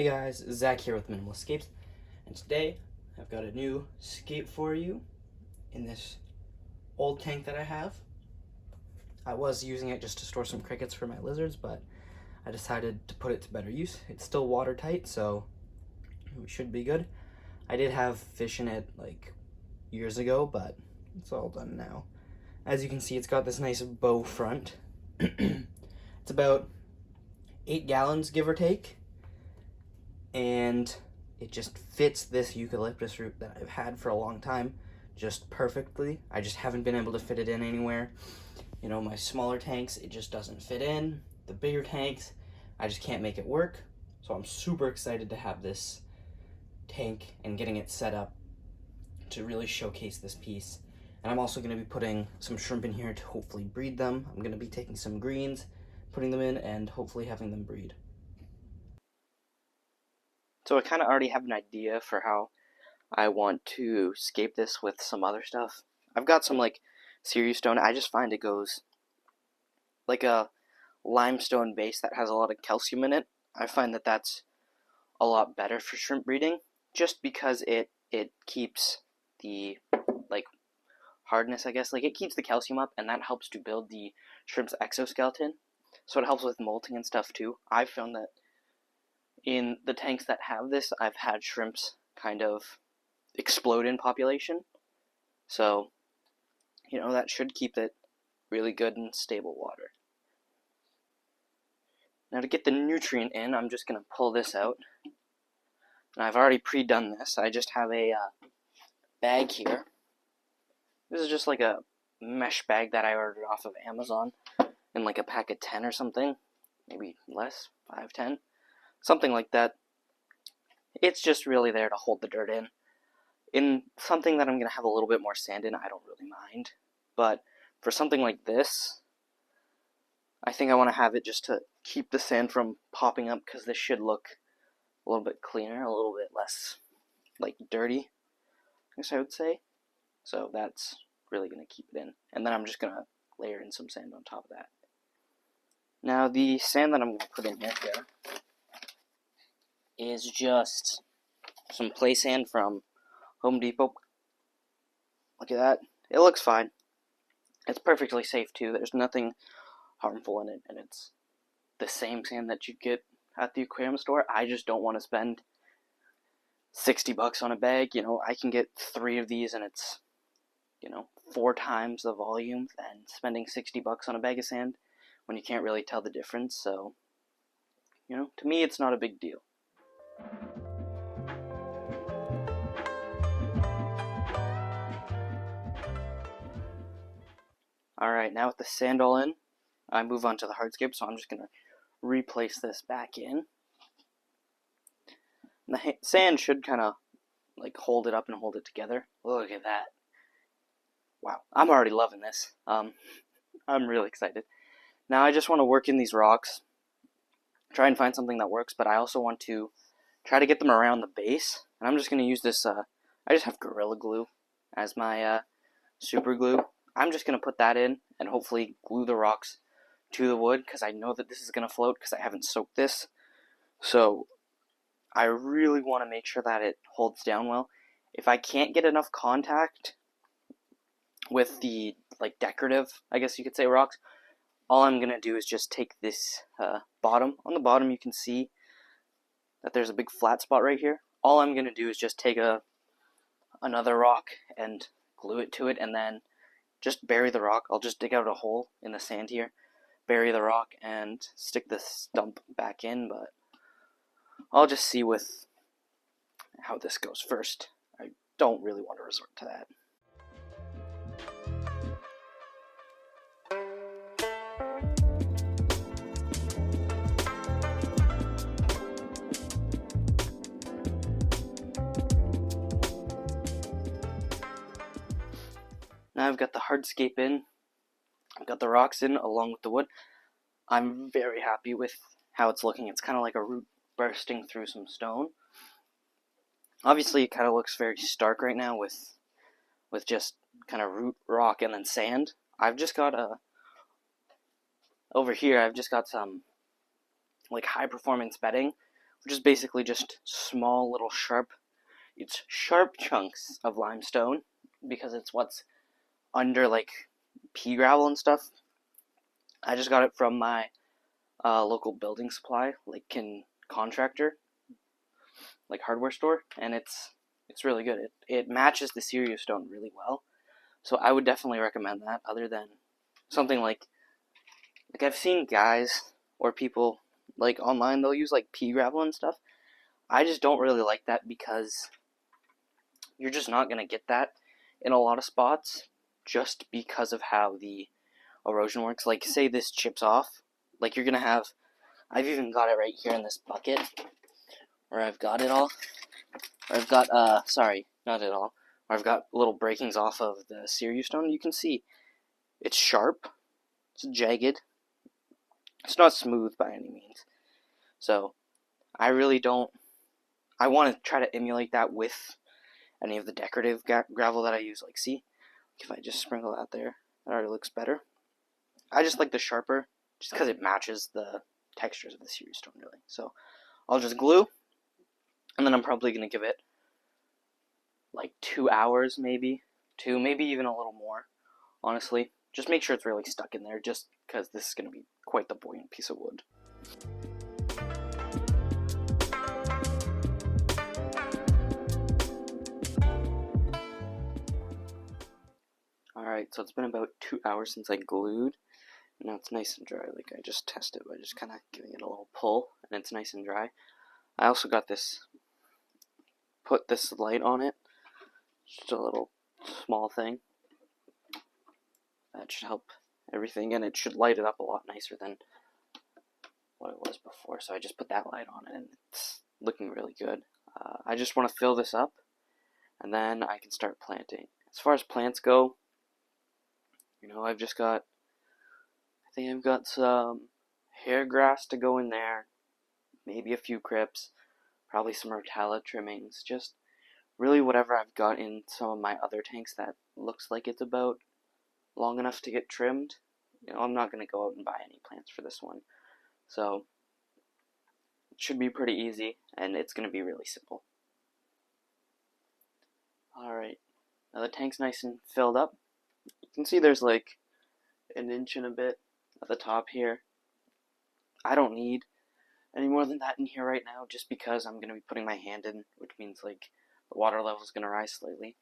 Hey guys, Zach here with Minimal Scapes, and today I've got a new scape for you in this old tank that I have. I was using it just to store some crickets for my lizards, but I decided to put it to better use. It's still watertight, so it should be good. I did have fish in it like years ago, but it's all done now. As you can see, it's got this nice bow front. It's about 8 gallons, give or take. And it just fits this eucalyptus root that I've had for a long time just perfectly. I just haven't been able to fit it in anywhere. You know, my smaller tanks, it just doesn't fit in. The bigger tanks, I just can't make it work. So I'm super excited to have this tank and getting it set up to really showcase this piece. And I'm also going to be putting some shrimp in here to hopefully breed them. I'm going to be taking some greens, putting them in, and hopefully having them breed. So I kind of already have an idea for how I want to scape this with some other stuff. I've got some like Series stone. I just find it goes like a limestone base that has a lot of calcium in it. I find that that's a lot better for shrimp breeding just because it keeps the like hardness, I guess. Like it keeps the calcium up and that helps to build the shrimp's exoskeleton. So it helps with molting and stuff too. I've found that in the tanks that have this, I've had shrimps kind of explode in population. So, you know, that should keep it really good in stable water. Now to get the nutrient in, I'm just going to pull this out. And I've already pre-done this. I just have a bag here. This is just like a mesh bag that I ordered off of Amazon in like a pack of 10 or something. Maybe less, 5, 10. Something like that. It's just really there to hold the dirt in. In something that I'm going to have a little bit more sand in, I don't really mind. But for something like this, I think I want to have it just to keep the sand from popping up because this should look a little bit cleaner, a little bit less like dirty, I guess I would say. So that's really going to keep it in. And then I'm just going to layer in some sand on top of that. Now the sand that I'm going to put in here is just some play sand from Home Depot. Look at that. It looks fine. It's perfectly safe too. There's nothing harmful in it, and it's the same sand that you get at the aquarium store. I just don't want to spend $60 on a bag. You know, I can get 3 of these and it's, you know, 4 times the volume than spending $60 on a bag of sand when you can't really tell the difference. So, you know, to me it's not a big deal. Alright, now with the sand all in, I move on to the hardscape, so I'm just going to replace this back in. And the sand should kind of like hold it up and hold it together. Look at that. Wow, I'm already loving this. I'm really excited. Now I just want to work in these rocks, try and find something that works, but I also want to try to get them around the base. And I'm just going to use this, I just have Gorilla Glue as my super glue. I'm just going to put that in and hopefully glue the rocks to the wood because I know that this is going to float because I haven't soaked this. So I really want to make sure that it holds down well. If I can't get enough contact with the like decorative, I guess you could say, rocks, all I'm going to do is just take this bottom. On the bottom you can see that there's a big flat spot right here. All I'm going to do is just take another rock and glue it to it and then just bury the rock. I'll just dig out a hole in the sand here, bury the rock, and stick the stump back in, but I'll just see with how this goes first. I don't really want to resort to that. Now I've got the hardscape in, I've got the rocks in along with the wood. I'm very happy with how it's looking. It's kind of like a root bursting through some stone. Obviously it kind of looks very stark right now with just kind of root, rock, and then sand. I've just got over here I've just got some like high performance bedding which is basically just small little sharp chunks of limestone, because it's what's under like pea gravel and stuff. I just got it from my local building supply, like contractor, like hardware store, and it's really good. It matches the Cerio stone really well, so I would definitely recommend that. Other than something like I've seen guys or people like online, they'll use like pea gravel and stuff. I just don't really like that because you're just not gonna get that in a lot of spots, just because of how the erosion works. Like, say this chips off, like you're gonna have. I've even got it right here in this bucket, where I've got it all. Or I've got sorry, not at all. Or I've got little breakings off of the Cerio stone. You can see it's sharp, it's jagged. It's not smooth by any means. So I really don't. I want to try to emulate that with any of the decorative gravel that I use. Like, see, if I just sprinkle that there, that already looks better. I just like the sharper, just because it matches the textures of the Cerio stone, really. So I'll just glue, and then I'm probably going to give it like 2 hours, maybe even a little more, honestly. Just make sure it's really stuck in there, just because this is going to be quite the buoyant piece of wood. Alright, so it's been about 2 hours since I glued. Now it's nice and dry. Like, I just tested by just kind of giving it a little pull, and it's nice and dry. I also got put this light on it. Just a little small thing. That should help everything, and it should light it up a lot nicer than what it was before. So I just put that light on it, and it's looking really good. I just want to fill this up, and then I can start planting. As far as plants go, I think I've got some hair grass to go in there, maybe a few crypts, probably some rotella trimmings, just really whatever I've got in some of my other tanks that looks like it's about long enough to get trimmed. I'm not going to go out and buy any plants for this one. So it should be pretty easy, and it's going to be really simple. Alright, now the tank's nice and filled up. You can see there's like an inch and a bit at the top here. I don't need any more than that in here right now, just because I'm going to be putting my hand in, which means like the water level is going to rise slightly.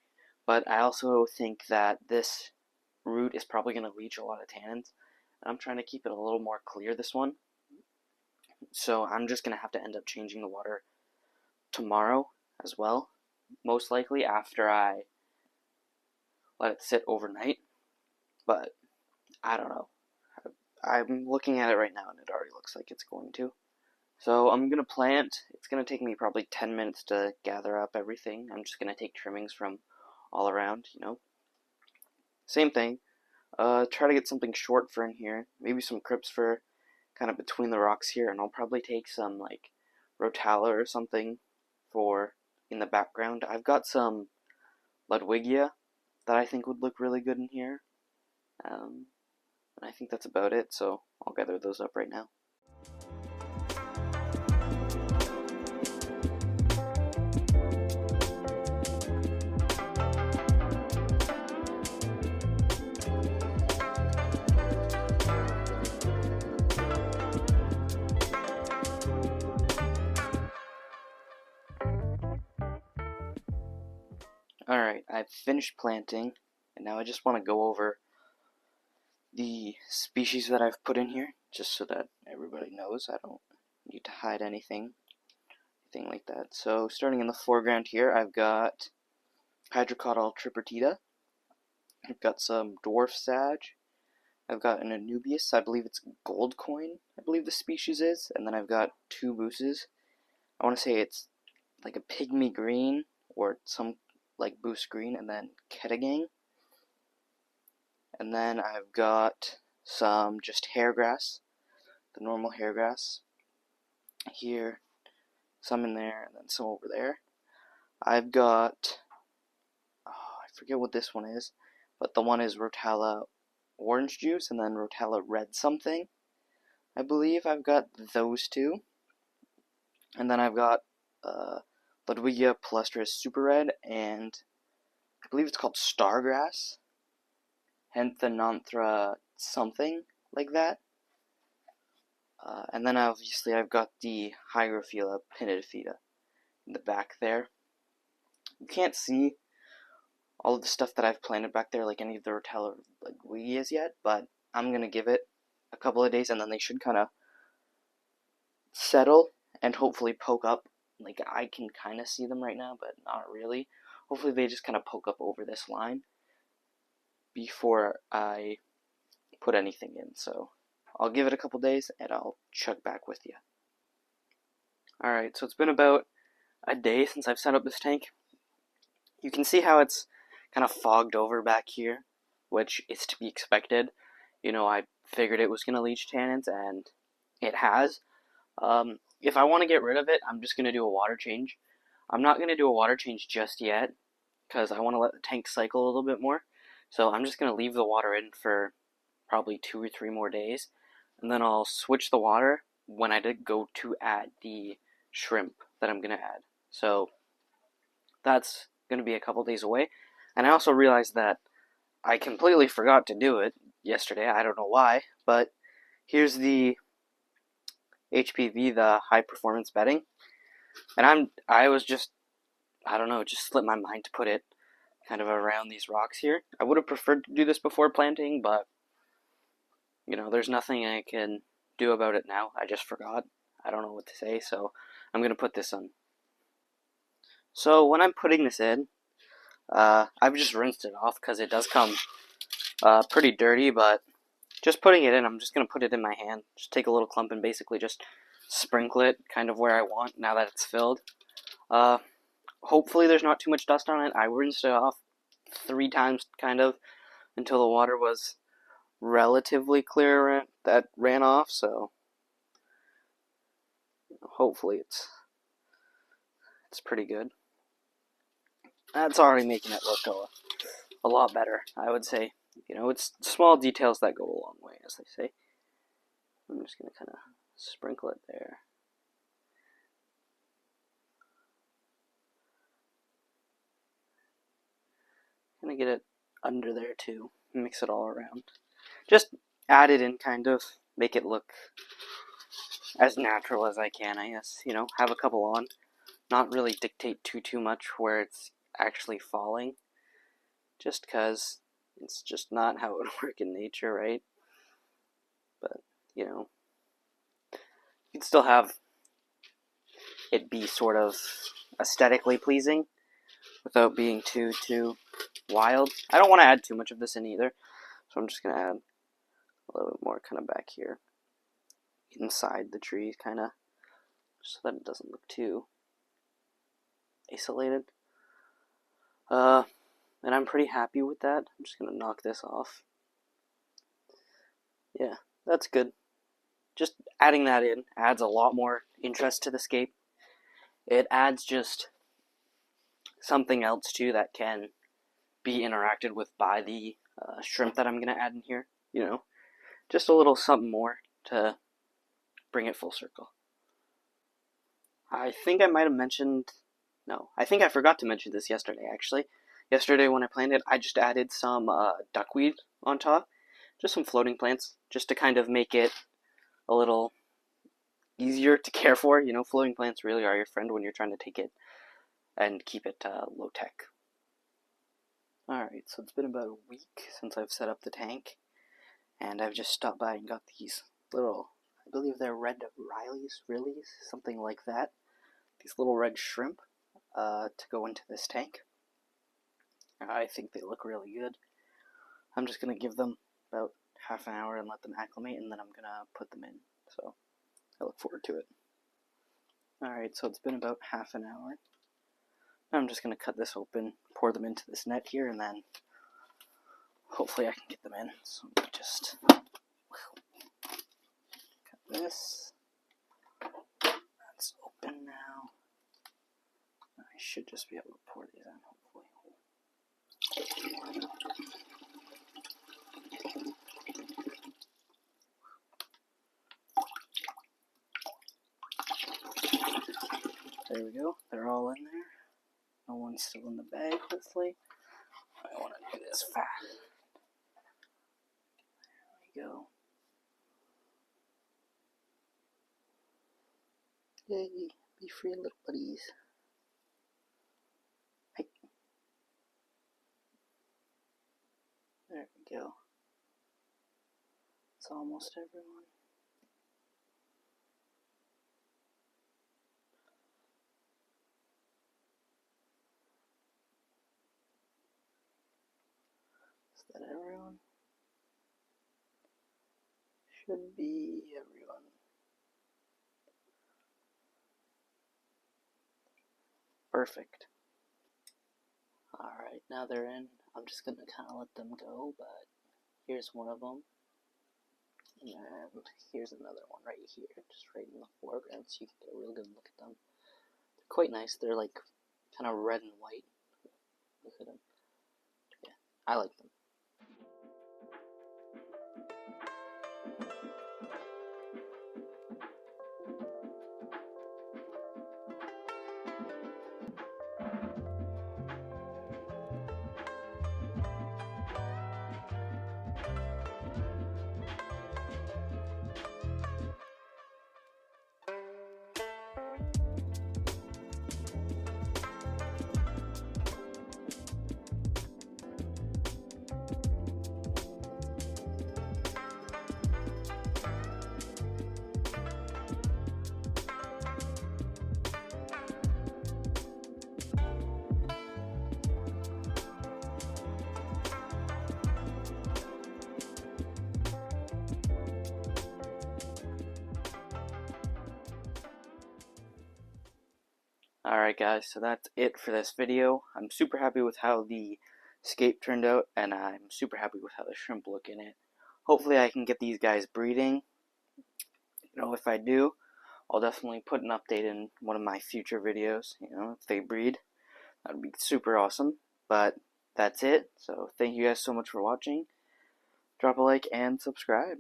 But I also think that this root is probably going to leach a lot of tannins, and I'm trying to keep it a little more clear this one. So I'm just going to have to end up changing the water tomorrow as well, most likely after I let it sit overnight. But I don't know. I'm looking at it right now, and it already looks like it's going to. So I'm going to plant. It's going to take me probably 10 minutes to gather up everything. I'm just going to take trimmings from all around, Same thing. Try to get something short for in here. Maybe some crypts for kind of between the rocks here. And I'll probably take some, like, rotella or something for in the background. I've got some Ludwigia that I think would look really good in here. And I think that's about it, so I'll gather those up right now. Alright, I've finished planting, and now I just want to go over the species that I've put in here, just so that everybody knows. I don't need to hide anything like that. So, starting in the foreground here, I've got Hydrocotyle tripartita. I've got some dwarf sage. I've got an Anubias, I believe it's gold coin, I believe the species is. And then I've got two mooses. I want to say it's like a pygmy green, or some like boost green, and then Ketagang. And then I've got some just hairgrass, the normal hairgrass here, some in there, and then some over there. I've got, I forget what this one is, but the one is Rotella orange juice, and then Rotella red something. I believe I've got those two. And then I've got Ludwigia palustris super red, and I believe it's called stargrass, Henthananthra something like that. And then obviously I've got the Hygrophila pinnatophyta in the back there. You can't see all of the stuff that I've planted back there, like any of the Rotella like Ludwigias yet, but I'm gonna give it a couple of days, and then they should kind of settle and hopefully poke up. Like, I can kind of see them right now, but not really. Hopefully they just kind of poke up over this line before I put anything in. So I'll give it a couple days and I'll check back with you. Alright, so it's been about a day since I've set up this tank. You can see how it's kind of fogged over back here, which is to be expected. You know, I figured it was going to leach tannins, and it has. If I want to get rid of it, I'm just going to do a water change. I'm not going to do a water change just yet, because I want to let the tank cycle a little bit more. So I'm just going to leave the water in for probably 2 or 3 more days, and then I'll switch the water when I go to add the shrimp that I'm going to add. So that's going to be a couple days away. And I also realized that I completely forgot to do it yesterday. I don't know why, but here's the HPV, the high performance bedding. And I was just, I don't know, it just slipped my mind to put it kind of around these rocks here. I would have preferred to do this before planting, but you know, there's nothing I can do about it now. I just forgot. I don't know what to say, so I'm going to put this on. So when I'm putting this in, I've just rinsed it off because it does come pretty dirty, but just putting it in, I'm just going to put it in my hand. Just take a little clump and basically just sprinkle it kind of where I want now that it's filled. Hopefully there's not too much dust on it. I rinsed it off 3 times kind of until the water was relatively clear that ran off, so hopefully it's pretty good. That's already making it look a lot better, I would say. You know, it's small details that go a long way, as they say. I'm just going to kind of sprinkle it there. Gonna get it under there too, mix it all around. Just add it in, kind of, make it look as natural as I can, I guess. You know, have a couple on, not really dictate too much where it's actually falling, just because it's just not how it would work in nature, right? But, you know, you can still have it be sort of aesthetically pleasing without being too wild. I don't want to add too much of this in either, so I'm just going to add a little bit more kind of back here inside the tree, kind of, so that it doesn't look too isolated. And I'm pretty happy with that. I'm just going to knock this off. Yeah, that's good. Just adding that in adds a lot more interest to the scape. It adds just something else too that can be interacted with by the shrimp that I'm going to add in here. You know, just a little something more to bring it full circle. I think I might have mentioned, no, I think I forgot to mention this yesterday, actually. Yesterday when I planted, I just added some duckweed on top, just some floating plants, just to kind of make it a little easier to care for. You know, floating plants really are your friend when you're trying to take it and keep it low tech. Alright, so it's been about a week since I've set up the tank, and I've just stopped by and got these little, I believe they're red Rili's, something like that. These little red shrimp to go into this tank. I think they look really good. I'm just going to give them about half an hour and let them acclimate, and then I'm going to put them in. So I look forward to it. Alright, so it's been about half an hour. I'm just going to cut this open, pour them into this net here, and then hopefully I can get them in. So I'm going to just cut this. That's open now. I should just be able to pour these in, hopefully. there we go. They're all in there. No one's still in the bag, hopefully. I want to do this fast. There we go. Yay, be free, little buddies. Hey. There we go. It's almost everyone. Is that everyone? Should be everyone. Perfect. Alright, now they're in. I'm just gonna kind of let them go, but here's one of them. And here's another one right here, just right in the foreground, so you can get a real good look at them. They're quite nice. They're like kind of red and white. Look at them. Yeah, I like them. Alright guys, so that's it for this video. I'm super happy with how the scape turned out, and I'm super happy with how the shrimp look in it. Hopefully I can get these guys breeding. You know, if I do, I'll definitely put an update in one of my future videos. You know, if they breed, that would be super awesome. But that's it. So thank you guys so much for watching. Drop a like and subscribe.